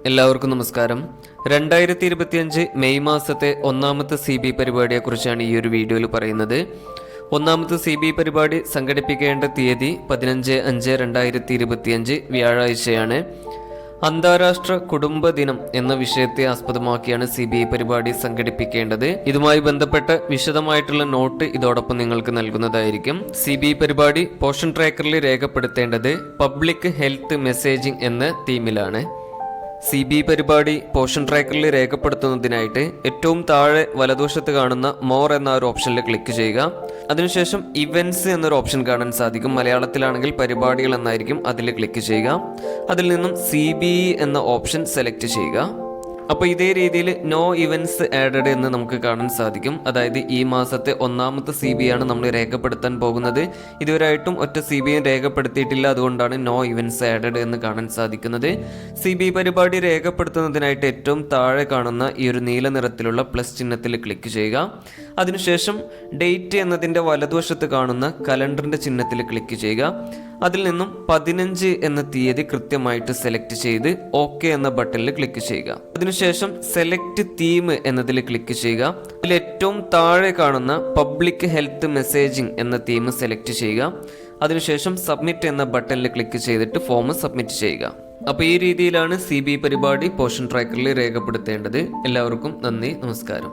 എല്ലാവർക്കും നമസ്കാരം. 2025 മെയ് മാസത്തെ ഒന്നാമത്തെ CB പരിപാടിയെക്കുറിച്ചാണ് ഈ ഒരു വീഡിയോയിൽ പറയുന്നത്. ഒന്നാമത്തെ CB പരിപാടി സംഘടിപ്പിക്കേണ്ട തീയതി 15/5/2025 വ്യാഴാഴ്ചയാണ്. അന്താരാഷ്ട്ര കുടുംബ ദിനം എന്ന വിഷയത്തെ ആസ്പദമാക്കിയാണ് CB പരിപാടി സംഘടിപ്പിക്കേണ്ടത്. ഇതുമായി ബന്ധപ്പെട്ട വിശദമായിട്ടുള്ള നോട്ട് ഇതോടൊപ്പം നിങ്ങൾക്ക് നൽകുന്നതായിരിക്കും. CB പരിപാടി പോഷൻ ട്രാക്കറിൽ രേഖപ്പെടുത്തേണ്ടത് പബ്ലിക് ഹെൽത്ത് മെസ്സേജിംഗ് എന്ന തീമിലാണ്. CB പരിപാടി പോഷൻ ട്രാക്കറിൽ രേഖപ്പെടുത്തുന്നതിനായിട്ട് ഏറ്റവും താഴെ വലതുവശത്ത് കാണുന്ന മോർ എന്ന ഒരു ഓപ്ഷനിൽ ക്ലിക്ക് ചെയ്യുക. അതിനുശേഷം ഇവൻറ്റ്സ് എന്നൊരു ഓപ്ഷൻ കാണാൻ സാധിക്കും. മലയാളത്തിലാണെങ്കിൽ പരിപാടികൾ എന്നായിരിക്കും. അതിൽ ക്ലിക്ക് ചെയ്യുക. അതിൽ നിന്നും CBE എന്ന ഓപ്ഷൻ സെലക്ട് ചെയ്യുക. അപ്പോൾ ഇതേ രീതിയിൽ നോ ഇവൻറ്റ്സ് ആഡഡ് എന്ന് നമുക്ക് കാണാൻ സാധിക്കും. അതായത് ഈ മാസത്തെ ഒന്നാമത്തെ CB ആണ് നമ്മൾ രേഖപ്പെടുത്താൻ പോകുന്നത്. ഇതുവരെയായിട്ടും ഒറ്റ CBയും രേഖപ്പെടുത്തിയിട്ടില്ല. അതുകൊണ്ടാണ് നോ ഇവൻറ്റ്സ് ആഡഡ് എന്ന് കാണാൻ സാധിക്കുന്നത്. CB പരിപാടി രേഖപ്പെടുത്തുന്നതിനായിട്ട് ഏറ്റവും താഴെ കാണുന്ന ഈ ഒരു നീല നിറത്തിലുള്ള പ്ലസ് ചിഹ്നത്തിൽ ക്ലിക്ക് ചെയ്യുക. അതിനുശേഷം ഡേറ്റ് എന്നതിൻ്റെ വലതുവശത്ത് കാണുന്ന കലണ്ടറിൻ്റെ ചിഹ്നത്തിൽ ക്ലിക്ക് ചെയ്യുക. അതിൽ നിന്നും 15 എന്ന തീയതി കൃത്യമായിട്ട് സെലക്ട് ചെയ്ത് ഓക്കെ എന്ന ബട്ടണിൽ ക്ലിക്ക് ചെയ്യുക. അതിനുശേഷം സെലക്ട് തീം എന്നതിൽ ക്ലിക്ക് ചെയ്യുക. അതിൽ ഏറ്റവും താഴെ കാണുന്ന പബ്ലിക് ഹെൽത്ത് മെസ്സേജിംഗ് എന്ന തീം സെലക്ട് ചെയ്യുക. അതിനുശേഷം സബ്മിറ്റ് എന്ന ബട്ടണിൽ ക്ലിക്ക് ചെയ്തിട്ട് ഫോം സബ്മിറ്റ് ചെയ്യുക. അപ്പോൾ ഈ രീതിയിലാണ് CB പരിപാടി പോഷൻ ട്രാക്കറിൽ രേഖപ്പെടുത്തേണ്ടത്. എല്ലാവർക്കും നന്ദി, നമസ്കാരം.